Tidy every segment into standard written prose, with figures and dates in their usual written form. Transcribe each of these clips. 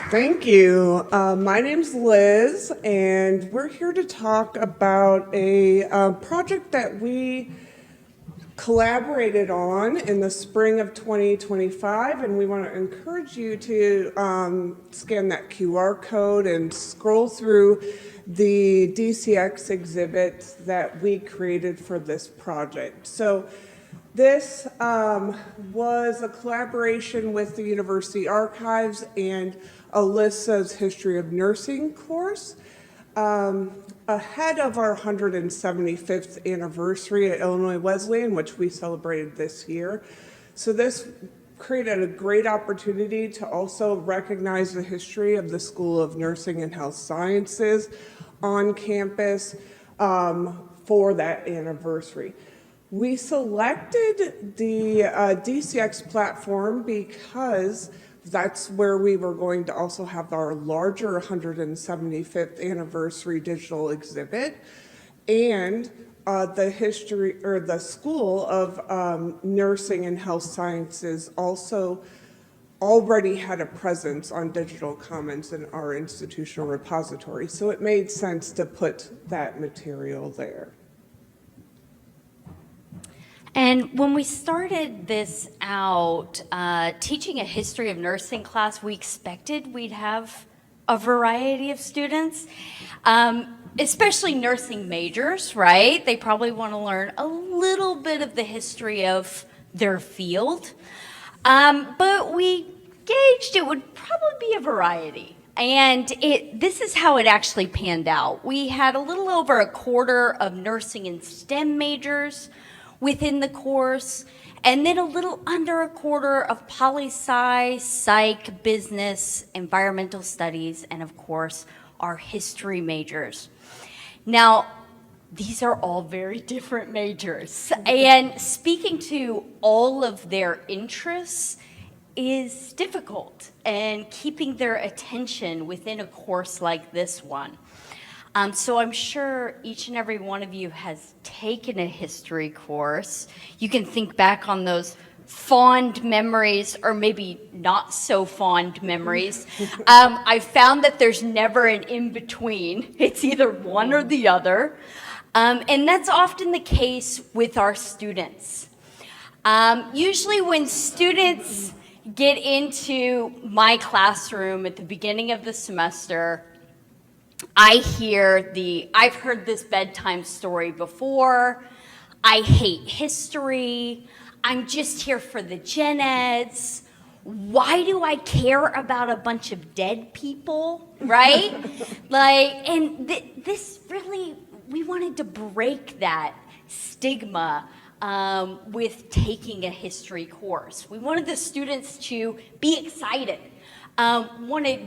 Thank you. My name's Liz, and we're here to talk about a project that we collaborated on in the spring of 2025, and we want to encourage you to scan that QR code and scroll through the DCX exhibit that we created for this project. So this was a collaboration with the University Archives and Alyssa's History of Nursing course. Ahead of our 175th anniversary at Illinois Wesleyan, which we celebrated this year. So this created a great opportunity to also recognize the history of the School of Nursing and Health Sciences on campus for that anniversary. We selected the DCX platform because that's where we were going to also have our larger 175th anniversary digital exhibit, and the history or the School of Nursing and Health Sciences also already had a presence on digital commons in our institutional repository, so it made sense to put that material there. And when we started this out, teaching a history of nursing class, we expected we'd have a variety of students, especially nursing majors, right? They probably want to learn a little bit of the history of their field. But we gauged it would probably be a variety. And this is how it actually panned out. We had a little over a quarter of nursing and STEM majors within the course, and then a little under a quarter of poli-sci, psych, business, environmental studies, and of course, our history majors. Now, these are all very different majors, and speaking to all of their interests is difficult, and keeping their attention within a course like this one. So I'm sure each and every one of you has taken a history course. You can think back on those fond memories, or maybe not so fond memories. I found that there's never an in-between. It's either one or the other. And that's often the case with our students. Usually when students get into my classroom at the beginning of the semester, I've heard this bedtime story before. I hate history. I'm just here for the gen eds. Why do I care about a bunch of dead people, right? This really, we wanted to break that stigma with taking a history course. We wanted the students to be excited, want to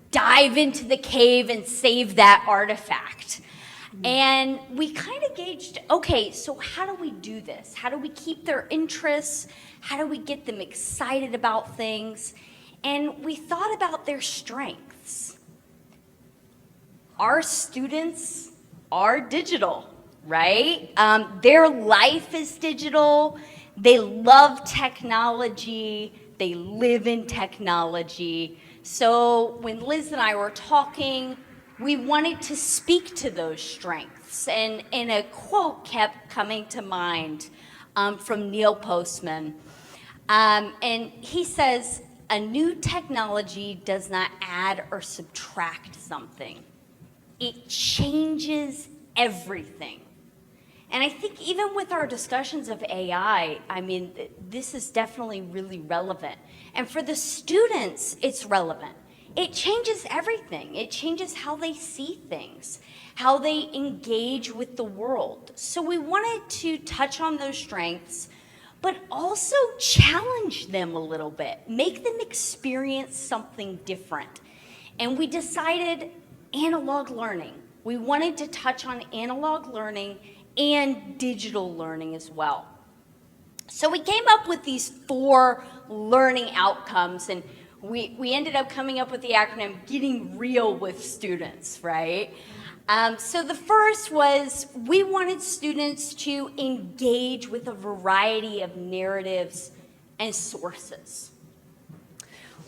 dive into the cave and save that artifact. And we kind of gauged, okay, so how do we do this? How do we keep their interests? How do we get them excited about things? And we thought about their strengths. Our students are digital, right? Their life is digital. They love technology. They live in technology. So when Liz and I were talking, we wanted to speak to those strengths. And a quote kept coming to mind from Neil Postman. And he says, "A new technology does not add or subtract something. It changes everything." And I think even with our discussions of AI, I mean, this is definitely really relevant. And for the students, it's relevant. It changes everything. It changes how they see things, how they engage with the world. So we wanted to touch on those strengths, but also challenge them a little bit, make them experience something different. And we decided analog learning. We wanted to touch on analog learning and digital learning as well. So we came up with these 4 learning outcomes, and we ended up coming up with the acronym Getting Real with Students, right? So the first was we wanted students to engage with a variety of narratives and sources.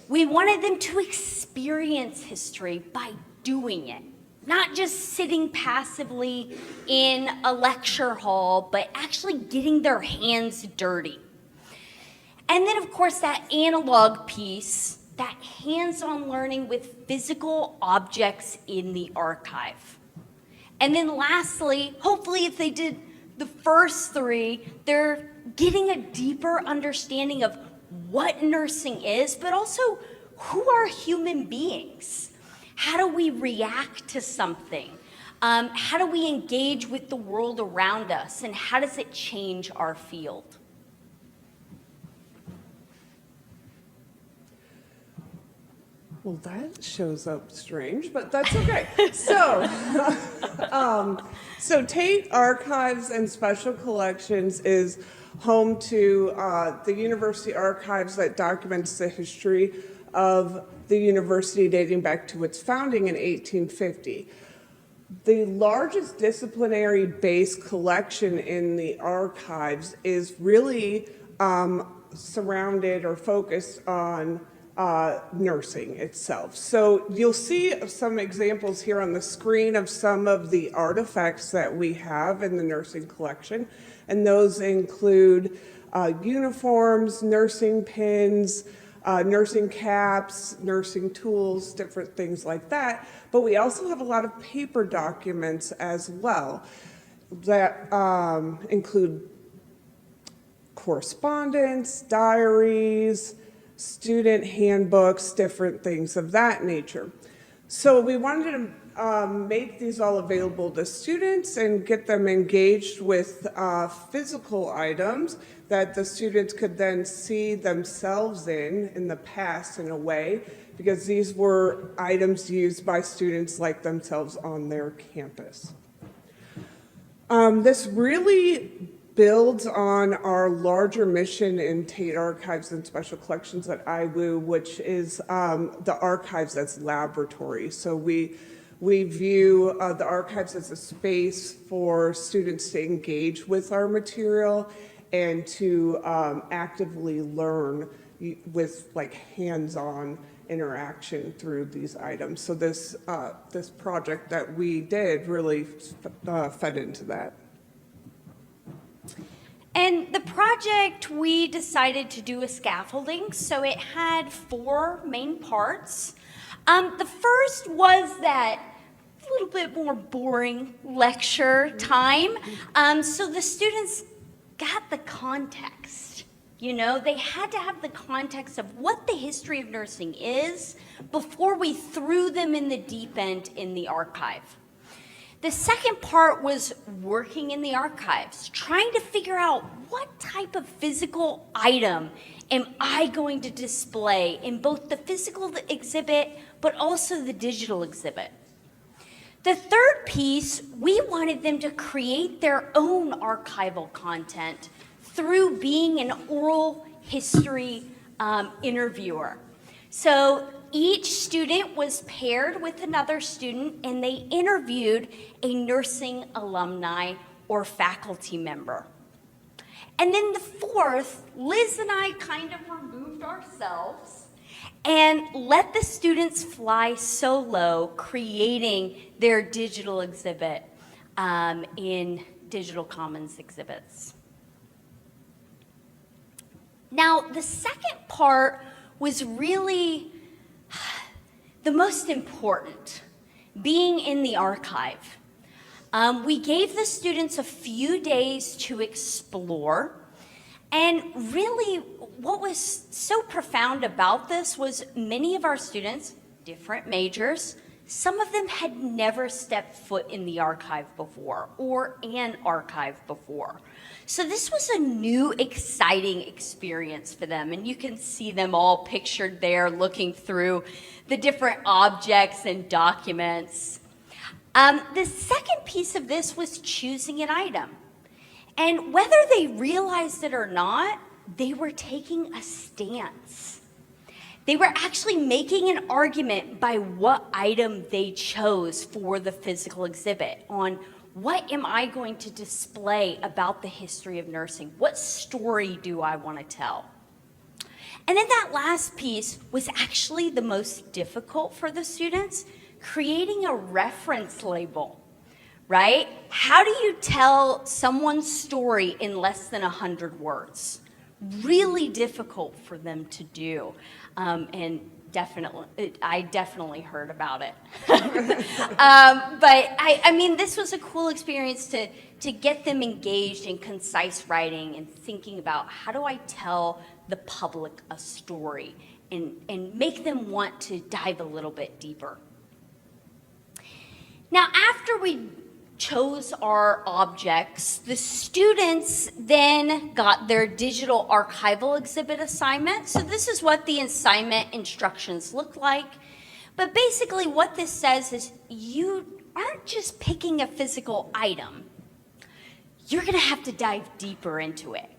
We wanted them to experience history by doing it, not just sitting passively in a lecture hall, but actually getting their hands dirty. And then, of course, that analog piece, that hands-on learning with physical objects in the archive. And then lastly, hopefully if they did the first three, they're getting a deeper understanding of what nursing is, but also who are human beings? How do we react to something? How do we engage with the world around us? And how does it change our field? Well, that shows up strange, but that's okay. So, so Tate Archives and Special Collections is home to the university archives that documents the history of the university dating back to its founding in 1850. The largest disciplinary-based collection in the archives is really surrounded or focused on nursing itself. So you'll see some examples here on the screen of some of the artifacts that we have in the nursing collection, and those include uniforms, nursing pins, nursing caps, nursing tools, different things like that. But we also have a lot of paper documents as well that include correspondence, diaries, student handbooks, different things of that nature. So we wanted to make these all available to students and get them engaged with physical items that the students could then see themselves in the past in a way, because these were items used by students like themselves on their campus. This really builds on our larger mission in Tate Archives and Special Collections at IWU, which is the archives as laboratories. So we view the archives as a space for students to engage with our material and to actively learn with like hands-on interaction through these items. So this project that we did really fed into that. And the project, we decided to do a scaffolding, so it had 4 main parts. The first was that a little bit more boring lecture time, so the students got the context. You know, they had to have the context of what the history of nursing is before we threw them in the deep end in the archive. The second part was working in the archives, trying to figure out what type of physical item am I going to display in both the physical exhibit, but also the digital exhibit. The third piece, we wanted them to create their own archival content through being an oral history interviewer. So each student was paired with another student and they interviewed a nursing alumni or faculty member. And then the fourth, Liz and I kind of removed ourselves and let the students fly solo, creating their digital exhibit in Digital Commons exhibits. Now, the second part was really the most important, being in the archive. We gave the students a few days to explore, and really what was so profound about this was many of our students, different majors, some of them had never stepped foot in the archive before or an archive before. So this was a new, exciting experience for them, and you can see them all pictured there looking through the different objects and documents. The second piece of this was choosing an item. And whether they realized it or not, they were taking a stance. They were actually making an argument by what item they chose for the physical exhibit on what am I going to display about the history of nursing? What story do I want to tell? And then that last piece was actually the most difficult for the students, creating a reference label, right? How do you tell someone's story in less than 100 words? Really difficult for them to do. And I definitely heard about it. But I mean, this was a cool experience to get them engaged in concise writing and thinking about how do I tell the public a story and make them want to dive a little bit deeper. Now, after we chose our objects, the students then got their digital archival exhibit assignment. So this is what the assignment instructions look like. But basically what this says is you aren't just picking a physical item. You're gonna have to dive deeper into it.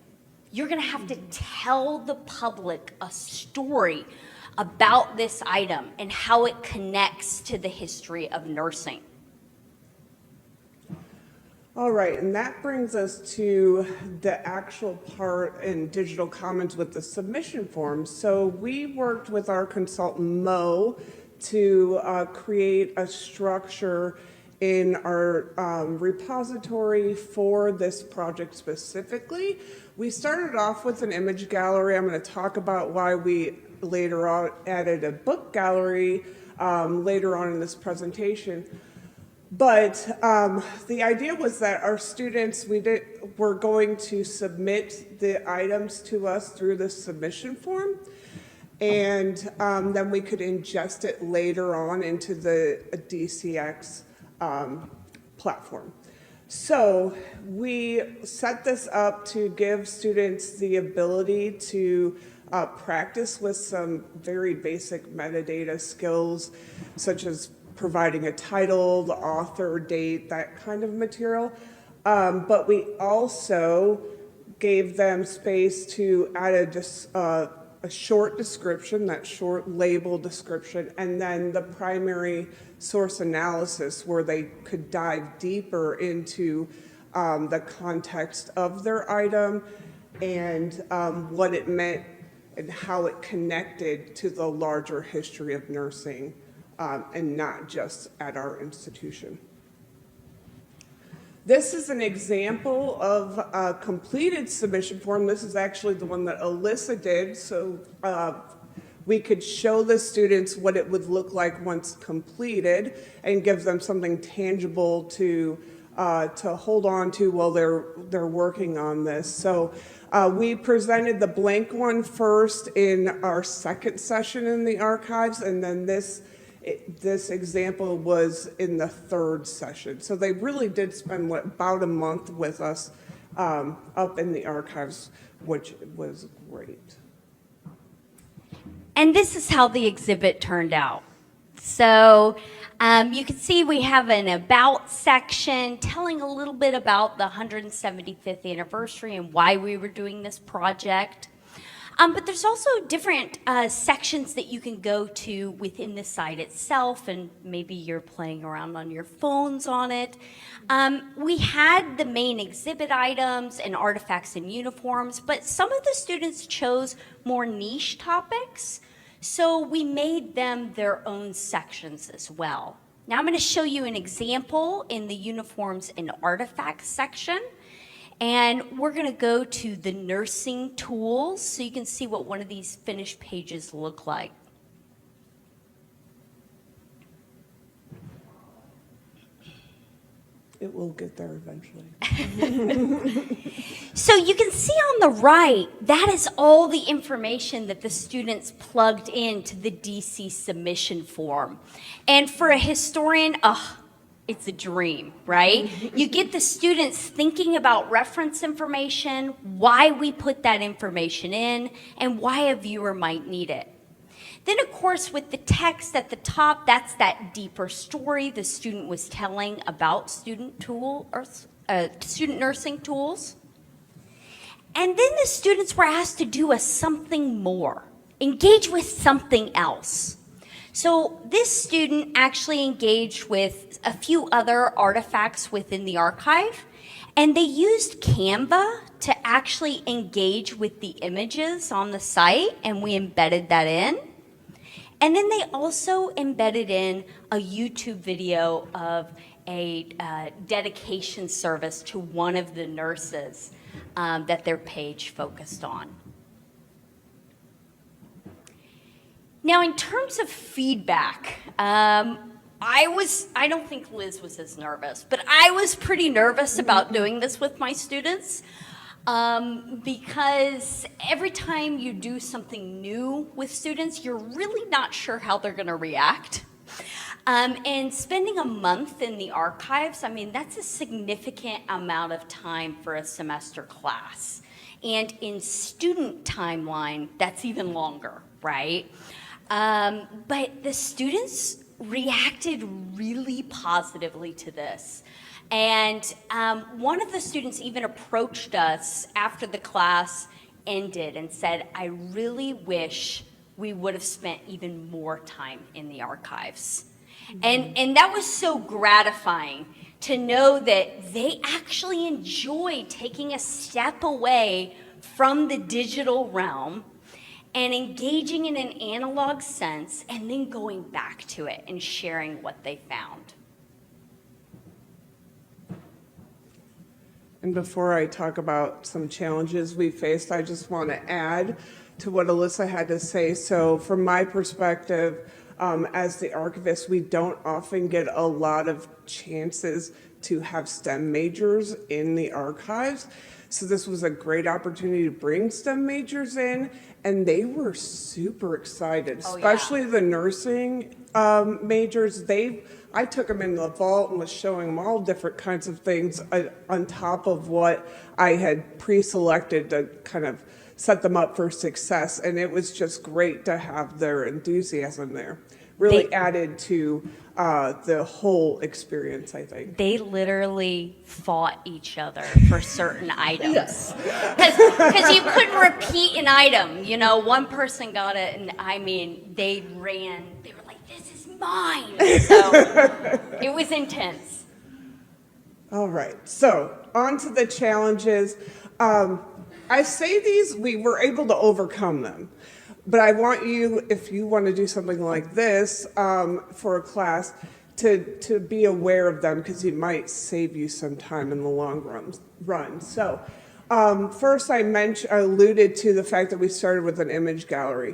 You're gonna have to tell the public a story about this item and how it connects to the history of nursing. All right, and that brings us to the actual part in Digital Commons with the submission forms. So we worked with our consultant, Mo, to create a structure in our repository for this project specifically. We started off with an image gallery. I'm going to talk about why we later on added a book gallery later on in this presentation. But the idea was that our students, were going to submit the items to us through the submission form, and then we could ingest it later on into the DCX platform. So we set this up to give students the ability to practice with some very basic metadata skills, such as providing a title, the author, date, that kind of material. But we also gave them space to add a short description, that short label description, and then the primary source analysis where they could dive deeper into the context of their item and what it meant and how it connected to the larger history of nursing. And not just at our institution. This is an example of a completed submission form. This is actually the one that Alyssa did, so we could show the students what it would look like once completed and give them something tangible to hold on to while they're working on this. So we presented the blank one first in our second session in the archives, and then this example was in the third session. So they really did spend about a month with us up in the archives, which was great. And this is how the exhibit turned out. So you can see we have an about section telling a little bit about the 175th anniversary and why we were doing this project. But there's also different sections that you can go to within the site itself, and maybe you're playing around on your phones on it. We had the main exhibit items and artifacts and uniforms, but some of the students chose more niche topics, so we made them their own sections as well. Now I'm going to show you an example in the uniforms and artifacts section. And we're going to go to the nursing tools so you can see what one of these finished pages look like. It will get there eventually. So you can see on the right, that is all the information that the students plugged into the DC submission form. And for a historian, it's a dream, right? You get the students thinking about reference information, why we put that information in, and why a viewer might need it. Then, of course, with the text at the top, that's that deeper story the student was telling about student nursing tools. And then the students were asked to do something more, engage with something else. So this student actually engaged with a few other artifacts within the archive, and they used Canva to actually engage with the images on the site, and we embedded that in. And then they also embedded in a YouTube video of a dedication service to one of the nurses that their page focused on. Now, in terms of feedback, I don't think Liz was as nervous, but I was pretty nervous about doing this with my students because every time you do something new with students, you're really not sure how they're going to react. And spending a month in the archives, I mean, that's a significant amount of time for a semester class. And in student timeline, that's even longer, right? But the students reacted really positively to this. And one of the students even approached us after the class ended and said, I really wish we would have spent even more time in the archives. And that was so gratifying to know that they actually enjoyed taking a step away from the digital realm and engaging in an analog sense and then going back to it and sharing what they found. And before I talk about some challenges we faced, I just want to add to what Alyssa had to say. So from my perspective, as the archivist, we don't often get a lot of chances to have STEM majors in the archives. So this was a great opportunity to bring STEM majors in, and they were super excited, especially the nursing majors. I took them in the vault and was showing them all different kinds of things on top of what I had pre-selected to kind of set them up for success. And it was just great to have their enthusiasm there. Really added to the whole experience, I think. They literally fought each other for certain items. Because you couldn't repeat an item. You know, one person got it, and I mean, they ran. They were like, this is mine. So it was intense. All right, so on to the challenges. I say these, we were able to overcome them. But I want you, if you want to do something like this for a class, to be aware of them because it might save you some time in the long run. So first I alluded to the fact that we started with an image gallery.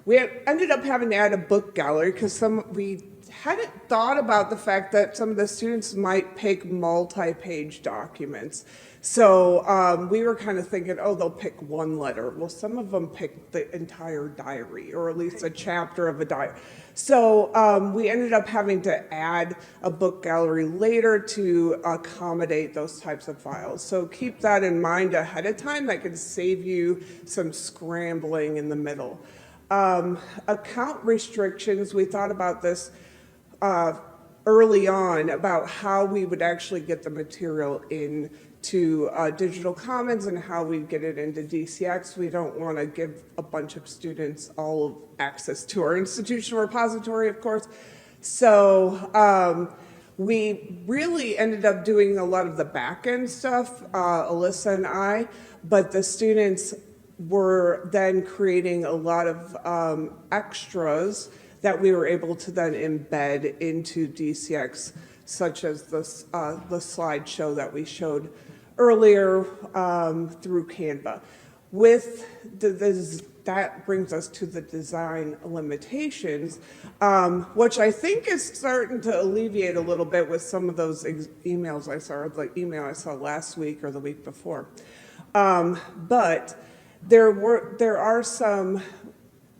We ended up having to add a book gallery because we hadn't thought about the fact that some of the students might pick multi-page documents. So we were kind of thinking, oh, they'll pick one letter. Well, some of them picked the entire diary, or at least a chapter of a diary. So we ended up having to add a book gallery later to accommodate those types of files. So keep that in mind ahead of time. That could save you some scrambling in the middle. Account restrictions, we thought about this early on about how we would actually get the material into Digital Commons and how we get it into DCX. We don't want to give a bunch of students all access to our institutional repository, of course. So we really ended up doing a lot of the back-end stuff, Alyssa and I, but the students were then creating a lot of extras that we were able to then embed into DCX, such as the slideshow that we showed earlier through Canva. That brings us to the design limitations, which I think is starting to alleviate a little bit with some of those emails I saw, or the email I saw last week or the week before. But there are some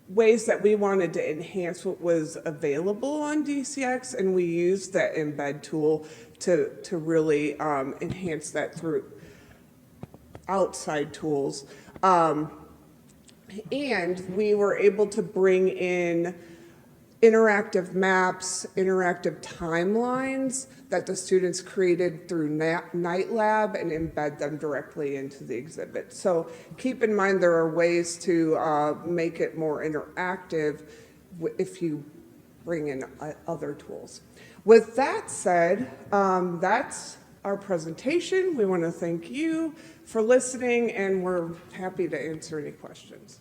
ways that we wanted to enhance what was available on DCX, and we used that embed tool to really enhance that through outside tools. And we were able to bring in interactive maps, interactive timelines that the students created through Night Lab and embed them directly into the exhibit. So keep in mind there are ways to make it more interactive if you bring in other tools. With that said, that's our presentation. We want to thank you for listening, and we're happy to answer any questions.